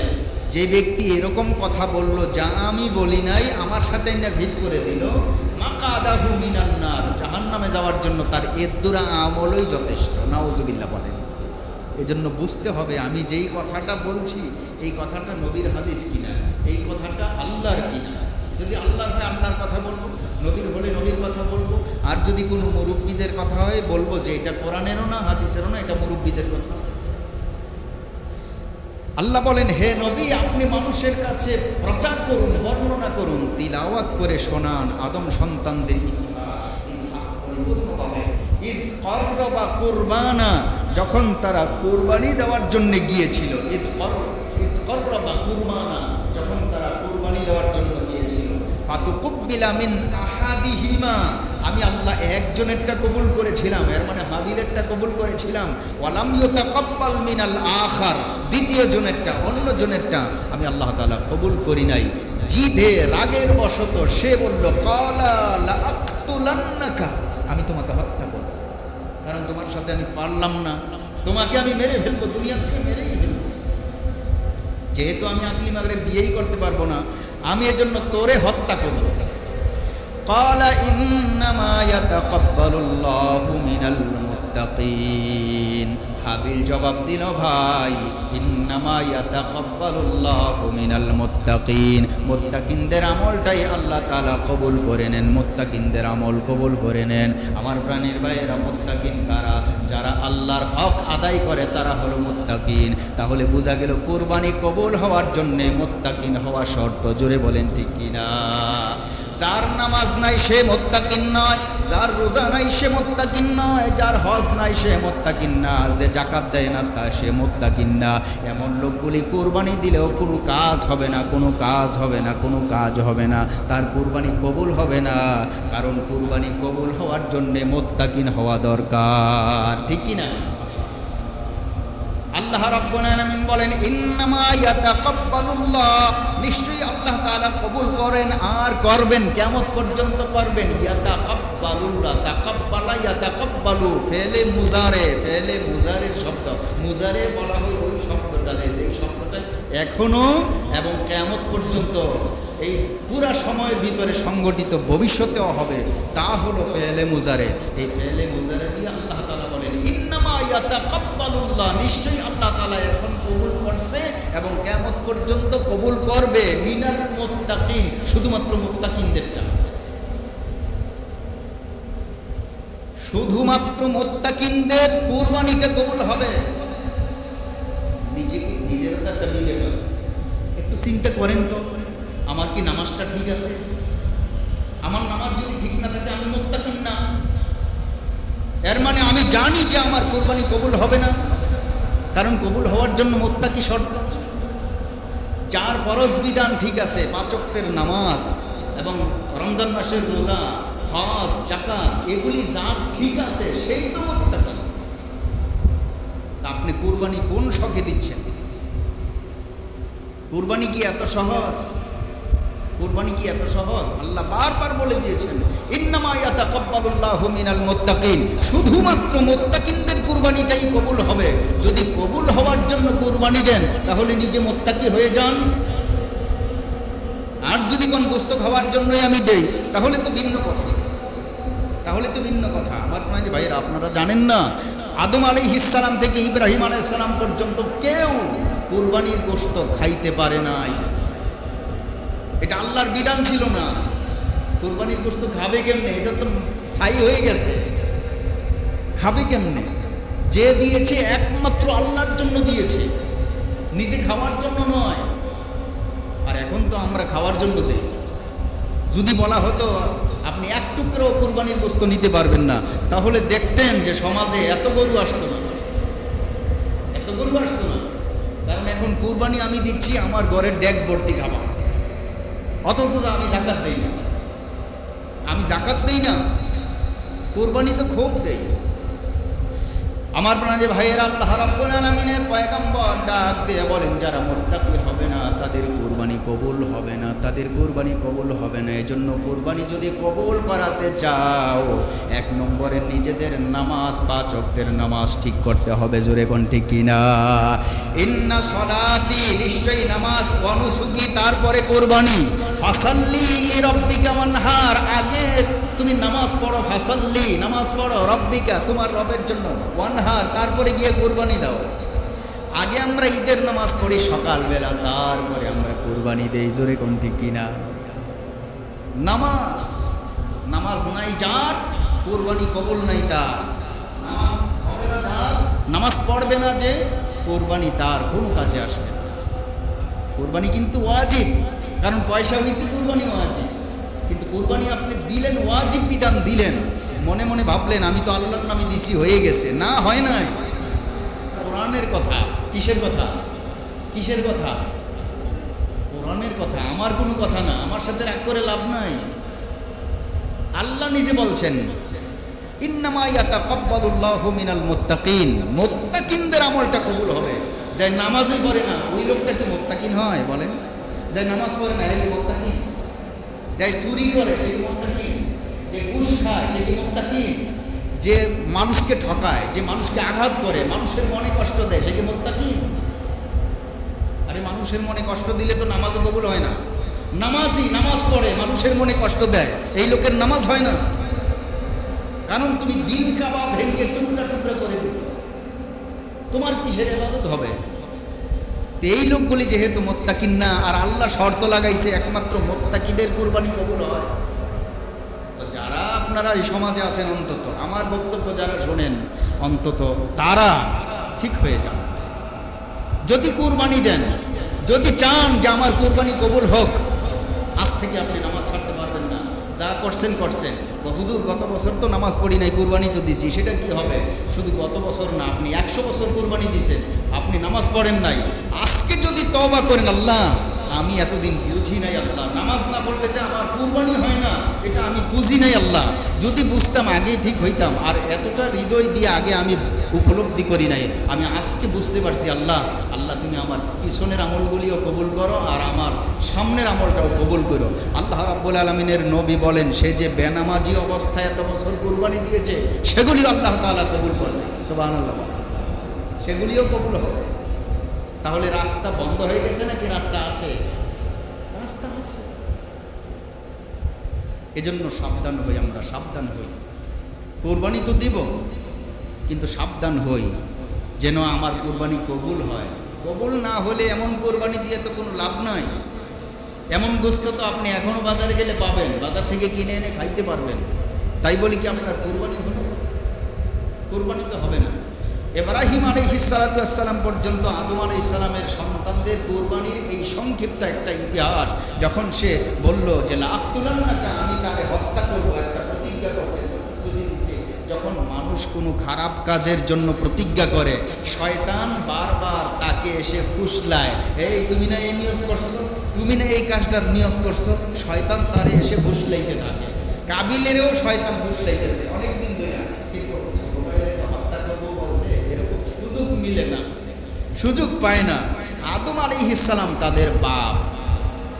S1: যে ব্যক্তি এরকম কথা বলল যা আমি বলি নাই, আমার সাথে না ফিট করে দিল, মাকাদাহু মিনান নার, জাহান্নামে যাওয়ার জন্য তার এদ্দুরা আমলই যথেষ্ট। নাউজুবিল্লাহ বলেন। এজন্য বুঝতে হবে আমি যেই কথাটা বলছি এই কথাটা নবীর হাদিস কিনা, এই কথাটা আল্লাহর কিনা। যদি আল্লাহর হয় আল্লাহর কথা বলবো, নবীর হলে নবীর কথা বলবো। আর যদি কোনো মুরব্বীদের কথা হয় বলবো যে এটা কোরআনেরও না, হাদিসেরও না, এটা মুরব্বীদের কথা। আল্লাহ বলেন হে নবী আপনি মানুষের কাছে প্রচার করুন, বর্ণনা করুন, তিলাওয়াত করে শোনান আদম সন্তানদের পরিপূর্ণভাবে। ইজ করবা কুরবানা, যখন তারা কুরবানি দেওয়ার জন্য গিয়েছিল। ইজ করবা কুরবানা, যখন তারা কুরবানি দেওয়ার জন্য গিয়েছিল। ফাতুকুব্বিলা মিন আহাদিহিমা, আমি আল্লাহ একজনেরটা কবুল করেছিলাম, এর মানে হাবিলেরটা কবুল করেছিলাম। ওয়ালাম ইউতাকাব্বাল মিনাল আখার, দ্বিতীয় জনেরটা, অন্য জনেরটা আমি আল্লাহ তাআলা কবুল করি নাই। জিদে রাগের বশত সে বলল ক্বালা লা আকতুলান্নাকা, আমি তোমাকে হত্যা করব, কারণ তোমার সাথে আমি পারলাম না, তোমাকে আমি মেরে ফেলবো, দুনিয়া থেকে মেরেই ফেলবো। যেহেতু আমি আকলি মাগরে বিয়েই করতে পারবো না, আমি এজন্য তোরে হত্যা করব। ক্বালা ইন্নামা ইয়াতাকাব্বালুল্লাহু মিনাল মুত্তাকিন, হাবিল জবাব দিল, ভাই ইন্নামা ইয়াতাকাব্বালুল্লাহু মিনাল মুত্তাকিন, মুত্তাকিনদের আমলটাই আল্লাহ তাআলা কবুল করে নেন, মুত্তাকিনদের আমল কবুল করে নেন। আমার প্রাণের ভাইয়েরা, মুত্তাকিন কারা? যারা আল্লাহর হক আদায় করে তারা হলো মুত্তাকিন। তাহলে বোঝা গেল কুরবানি কবুল হওয়ার জন্যে মুত্তাকিন হওয়া শর্ত। জোরে বলেন ঠিক কিনা? যার নামাজ নাই সে মুত্তাকিন নয়, যার রোজা নাই সে মুত্তাকিন নয়, যার হজ নাই সে মুত্তাকিন না, যে যাকাত দেয় না তা সে মুত্তাকিন না। এমন লোকগুলি কুরবানি দিলেও কোনো কাজ হবে না, কোনো কাজ হবে না, কোনো কাজ হবে না, তার কুরবানি কবুল হবে না। কারণ কুরবানি কবুল হওয়ার জন্যে মুত্তাকিন হওয়া দরকার, ঠিক কি না? আল্লাহ রাব্বুল আলামিন বলেন, ইন্নামা ইয়াতাকাব্বালুল্লাহ, নিশ্চয়ই আল্লাহ তাআলা কবুল করেন আর করবেন, কিয়ামত পর্যন্ত করবেন। ইয়াতাকাব্বালুল্লাহ, তাকাব্বালা ইয়াতাকাব্বালু, ফেলে মুজারে, ফেলে মুজারের শব্দ। মুজারে বলা হয় ওই শব্দটারে, যে শব্দটা এখনো এবং কিয়ামত পর্যন্ত এই পুরা সময়ের ভিতরে সংগঠিত, ভবিষ্যতেও হবে, তা হলো ফেলে মুজারে। এই ফেলে মুজারে দিয়ে আল্লাহ তাআলা বলেন, ইন্নামা ইয়াতাকাব্বালুল্লাহ, নিশ্চয়ই আল্লাহ তাআলা এখন কবুল করছে এবং কিয়ামত পর্যন্ত কবুল করবে। মিনাল মুত্তাকিন, শুধুমাত্র মুত্তাকিনদেরটা, শুধুমাত্র মুত্তাকিনদের কুরবানিটা কবুল হবে। নিজের একটা বিবেক আছে, একটু চিন্তা করেন তো, আমার কি নামাজটা ঠিক আছে? আমার নামাজ যদি ঠিক না থাকে আমি মুত্তাকিন না, এর মানে আমি জানি যে আমার কুরবানি কবুল হবে না। কারণ কবুল হওয়ার জন্য মুত্তাকি শর্ত। যার ফরজ বিধান ঠিক আছে, 5 ওয়াক্তের নামাজ এবং রমজান মাসের রোজা, হজ, যাকাত, এগুলি যার ঠিক আছে সেই তো মুত্তাকি। তা আপনি কুরবানি কোন শখে দিচ্ছেন? কুরবানি কি এত সহজ? কুরবানি কি এত সহজ? আল্লাহ বারবার বলে দিয়েছেন, ইন্নামা ইয়াতাকাব্বালুল্লাহু মিনাল মুত্তাকিন, শুধুমাত্র মুত্তাকিনদের কুরবানিটাই কবুল হবে। যদি কবুল হওয়ার জন্য কুরবানি দেন তাহলে নিজে মুত্তাকি হয়ে যান। আর যদি কোন গোশত খাওয়ার জন্যই আমি দেই তাহলে তো ভিন্ন কথা, তাহলে তো ভিন্ন কথা। আমার প্রাণের ভাইয়েরা, আপনারা জানেন না, আদম আলাইহিস সালাম থেকে ইব্রাহিম আলাইহিস সালাম পর্যন্ত কেউ কুরবানির গোশত খাইতে পারে নাই। এটা আল্লাহর বিধান ছিল না। কুরবানির গোশত খাবে কেমনে? এটা তো ছাই হয়ে গেছে, খাবে কেমনে? যে দিয়েছে একমাত্র আল্লাহর জন্য দিয়েছে, নিজে খাওয়ার জন্য নয়। আর এখন তো আমরা খাওয়ার জন্য দেই। যদি বলা হতো আপনি এক টুকরো কুরবানির গোশত নিতে পারবেন না, তাহলে দেখতেন যে সমাজে এত গরু আসতো না, এত গরু আসতো না। কারণ এখন কুরবানি আমি দিচ্ছি আমার ঘরের ডেক ভর্তি খাবার, অথচ আমি যাকাত দেই না। আমি যাকাত দেই না, কুরবানি তো খুব দেই। আমার প্রাণের ভাইয়েরা, আল্লাহ রাব্বুল আলামিনের পয়গম্বর ডাক দিয়ে বলেন, যারা মুত্তাকি হবে না তাদের কুরবানি কবুল হবে না, তাদের কুরবানি কবুল হবে না। এজন্য কুরবানি যদি কবুল করাতে চাও, 1 নম্বরে নিজেদের নামাজ, 5 ওয়াক্তের নামাজ ঠিক করতে হবে। জোরে কোন ঠিক কিনা? ইন্না সলাতি, নিশ্চয়ই নামাজ, অনুসুকি, তারপরে কুরবানি। ফাসাল্লি লিরাব্বিকা ওয়ানহার, আগে তুমি নামাজ পড়ো, ফাসাল্লি, নামাজ পড়ো, রব্বিকা, তোমার রবের জন্য, ওয়ানহার, তারপরে গিয়ে কুরবানি দাও। আগে আমরা ঈদের নামাজ পড়ি সকালবেলা, তারপরে আমরা কুরবানি দেই। জোরে কোন ঠিক কিনা? নামাজ, নামাজ নাই যার, কুরবানি কবুল নাই তার। নামাজ পড়বে না যে, কুরবানি তার কোনো কাজে আসবে না। কুরবানি কিন্তু ওয়াজিব, কারণ পয়সা হয়েছে, কুরবানি ওয়াজিব। কিন্তু কুরবানি আপনি দিলেন, ওয়াজিব বিধান দিলেন, মনে মনে ভাবলেন আমি তো আল্লাহর নামে দিছি, হয়ে গেছে। না, হয় নাই। কোরআনের কথা। কিসের কথা? কিসের কথা? কোরআনের কথা, আমার কোনো কথা না। আমার সাথে রাগ করে লাভ নাই। আল্লাহ নিজে বলছেন, ইন্নামা ইয়াতাকাব্বালুল্লাহু মিনাল মুত্তাকিন, মুত্তাকিনদের আমলটা কবুল হবে। যে নামাজই পড়ে না ওই লোকটা কি মুত্তাকিন হয়? বলেন। যে নামাজ পড়ে না সে কি মুত্তাকিন? যে চুরি করে সে কি মুত্তাকিন? যে ঘুষ খায় সে কি মুত্তাকিন? যে মানুষকে ঠকায়, যে মানুষকে আঘাত করে, মানুষের মনে কষ্ট দেয়, সে কি মুত্তাকিন? আরে মানুষের মনে কষ্ট দিলে তো নামাজও কবুল হয় না। নামাজি নামাজ পড়ে, মানুষের মনে কষ্ট দেয়, এই লোকের নামাজ হয় না। কারণ তুমি দিল কাবা ভেঙে টুকরা টুকরা করে দিছো। তোমার কিসের ইবাদত হবে? এই লোকগুলি যেহেতু মুত্তাকিন না, আর আল্লাহ শর্ত লাগাইছে একমাত্র মুত্তাকিদের কুরবানি কবুল হয়। তো যারা আপনারা এই সমাজে আছেন, অন্তত আমার বক্তব্য যারা শোনেন, অন্তত তারা ঠিক হয়ে যান। যদি কুরবানি দেন, যদি চান যে আমার কুরবানি কবুল হোক, আজ থেকে আপনি নামাজ ছাড়তে পারবেন না। যা করছেন করছেন, হুজুর গত বছর তো নামাজ পড়ি নাই, কুরবানি তো দিছি, সেটা কি হবে? শুধু গত বছর না, আপনি 100 বছর কুরবানি দিছেন, আপনি নামাজ পড়েন নাই। আজকে যদি তওবা করেন, আল্লাহ আমি এতদিন বুঝি নাই, আল্লাহ নামাজ না পড়লে যে আমার কুরবানি হয় না, এটা আমি বুঝি নাই। আল্লাহ যদি বুঝতাম আগে ঠিক হইতাম, আর এতটা হৃদয় দিয়ে আগে আমি উপলব্ধি করি নাই, আমি আজকে বুঝতে পারছি। আল্লাহ আল্লাহ তুমি আমার পিছনের আমলগুলিও কবুল করো, আর আমার সামনের আমলটাও কবুল করো। আল্লাহ রাব্বুল আলামিনের নবী বলেন, সে যে বেনামাজি অবস্থায় এত বছর কুরবানি দিয়েছে, সেগুলি আল্লাহ তাআলা কবুল করবে। সুবহানাল্লাহ, সেগুলিও কবুল হবে। তাহলে রাস্তা বন্ধ হয়ে গেছে নাকি রাস্তা আছে? রাস্তা আছে। এজন্য সাবধান হই, আমরা সাবধান হই। কুরবানি তো দিব, কিন্তু সাবধান হই যেন আমার কুরবানি কবুল হয়। কবুল না হলে এমন কুরবানি দিয়ে তো কোনো লাভ নাই। এমন গোস্ত তো আপনি এখনো বাজারে গেলে পাবেন, বাজার থেকে কিনে এনে খাইতে পারবেন। তাই বলি কি আপনার কুরবানি হলো? কুরবানি তো হবে না। ইব্রাহিম আলাইহিস সালাতু ওয়াস সালাম পর্যন্ত আদম আলাইহিস সালামের সন্তানদের কুরবানির এই সংক্ষিপ্ত একটা ইতিহাস, যখন সে বলল যে লাআকতুলান্নাকা, আমি তারে হত্যা করব, একটা প্রতিজ্ঞা করছে, প্রতিশ্রুতি দিয়েছে। যখন মানুষ কোনো খারাপ কাজের জন্য প্রতিজ্ঞা করে, শয়তান বারবার তাকে এসে ফুসলায়, এই তুমি না এই নিয়ত করছো, তুমি না এই কাজটার নিয়ত করছো। শয়তান তারে এসে ফুসলাইতে থাকে। কাবিলেরও শয়তান ফুসলাইতেছে অনেকদিন ধরে, কিন্তু মিলে না, সুযোগ পায় না। আদম আলাইহিস সালাম তাদের বাপ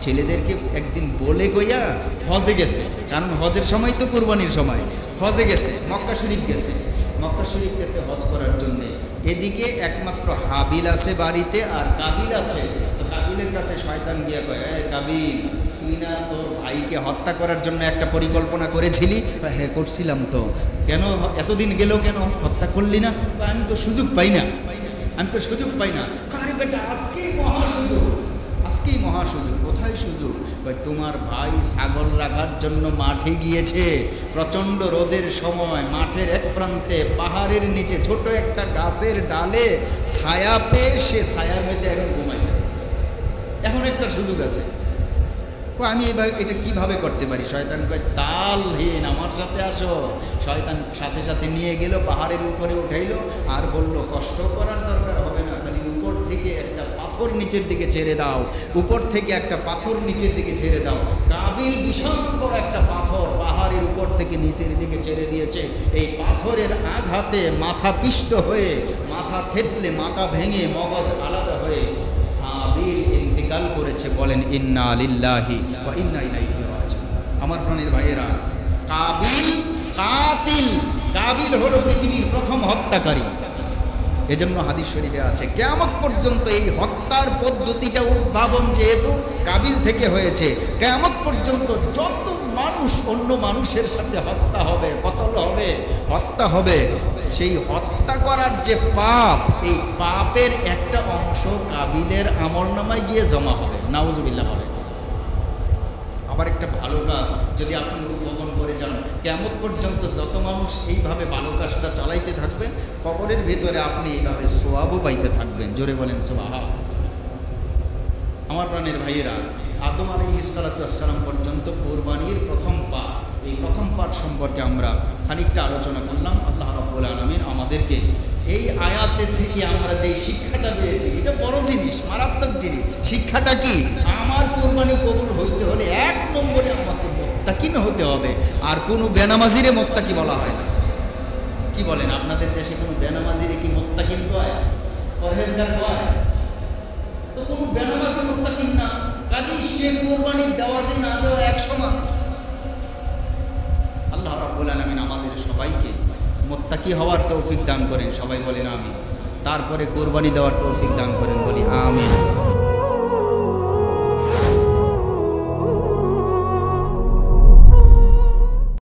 S1: ছেলেদেরকে একদিন বলে গইয়া হজে গেছে, কারণ হজের সময় তো কুরবানির সময়, হজে গেছে, মক্কা শরীফ গেছে, মক্কা শরীফ গেছে হজ করার জন্য। এদিকে একমাত্র হাবিল আছে বাড়িতে, আর কাবিল আছে। তো কাবিলের কাছে শয়তান গিয়া কয়, এ কাবিল, তুই না তোর ভাইকে হত্যা করার জন্য একটা পরিকল্পনা করেছিলি? হ্যাঁ করছিলাম তো। কেন এতদিন গেল, কেন হত্যা করলি না? আমি তো সুযোগ পাই না, আমি তো সুযোগ পাই না। আরে বেটা, আজকেই মহা সুযোগ, আজকেই মহা সুযোগ। কোথায় সুযোগ? তোমার ভাই ছাগল রাখার জন্য মাঠে গিয়েছে, প্রচণ্ড রোদের সময় মাঠের এক প্রান্তে পাহাড়ের নিচে ছোট একটা গাছের ডালে ছায়া পেয়ে সে ছায়া মেতে এখন ঘুমাইতেছে। এখন একটা সুযোগ আছে, আমি এবার এটা কিভাবে করতে পারি? শয়তান কয়, তালহীন, আমার সাথে আসো। শয়তান সাথে সাথে নিয়ে গেল, পাহাড়ের উপরে উঠাইলো, আর বলল, কষ্ট করার দরকার হবে না, খালি উপর থেকে একটা পাথর নিচের দিকে ছেড়ে দাও, উপর থেকে একটা পাথর নিচের দিকে ছেড়ে দাও। কাবিল বিশাল বড় একটা পাথর পাহাড়ের উপর থেকে নিচের দিকে ছেড়ে দিয়েছে। এই পাথরের আঘাতে মাথা পিষ্ট হয়ে, মাথা থেতলে, মাথা ভেঙে, মগজ আলাদা হয়ে হাবিল ইন্তেকাল করেছে। বলেন ইন্না লিল্লাহি ওয়া ইন্না ইলাইহি রাজিউন। আমার প্রাণের ভাইয়েরা, কাবিল কাতিল, কাবিল হলো পৃথিবীর প্রথম হত্যাকারী। এজন্য হাদিস শরীফে আছে, কিয়ামত পর্যন্ত এই হত্যার পদ্ধতিটা উদ্ভাবন যেহেতু কাবিল থেকে হয়েছে, কিয়ামত পর্যন্ত যত মানুষ অন্য মানুষের সাথে হত্যা হবে, কতল হবে, হত্যা হবে, সেই হত্যা করার যে পাপ, এই পাপের একটা অংশ কাবিলের আমলনামায় গিয়ে জমা হবে। নাউজুবিল্লাহ বলে। আবার একটা ভালো কাজ যদি আপনি উদ্ভাবন করে যান, কিয়ামত পর্যন্ত যত মানুষ এইভাবে ভালো কাজটা চালাইতে থাকবে, কবরের ভিতরে আপনি এইভাবে সোয়াবও পাইতে থাকবেন। জোরে বলেন সুবহান। আমার প্রাণের ভাইয়েরা, আদম আলাইহিস সালাতু ওয়াস সালাম পর্যন্ত কুরবানির প্রথম পাঠ, এই প্রথম পাঠ সম্পর্কে আমরা খানিকটা আলোচনা করলাম। আল্লাহ রাব্বুল আলামিন আমাদেরকে এই আয়াতের থেকে আমরা যেই শিক্ষাটা পেয়েছি, এটা বড় জিনিস, মারাত্মক জিনিস। শিক্ষাটা কি? আমার কুরবানি কবুল হইতে হলে 1 নম্বরে আমাকে মুত্তাকিন হতে হবে। আর কোনো বেনামাজিরে মুত্তাকি বলা হয় না। কি বলেন, আপনাদের দেশে কোনো বেনামাজিরে কি মুত্তাকিন কয়, পরহেজগার কয়? তো কোনো বেনামাজি মুত্তাকিন না। কাজেই সে কুরবানি দেওয়া যে না দেওয়া এক সমান। আল্লাহ রাব্বুল আলামিন আমাদের সবাইকে মুত্তাকি হওয়ার তৌফিক দান করেন। সবাই বলেন আমিন। তারপরে কুরবানি দেওয়ার তৌফিক দান করেন, বলি আমিন।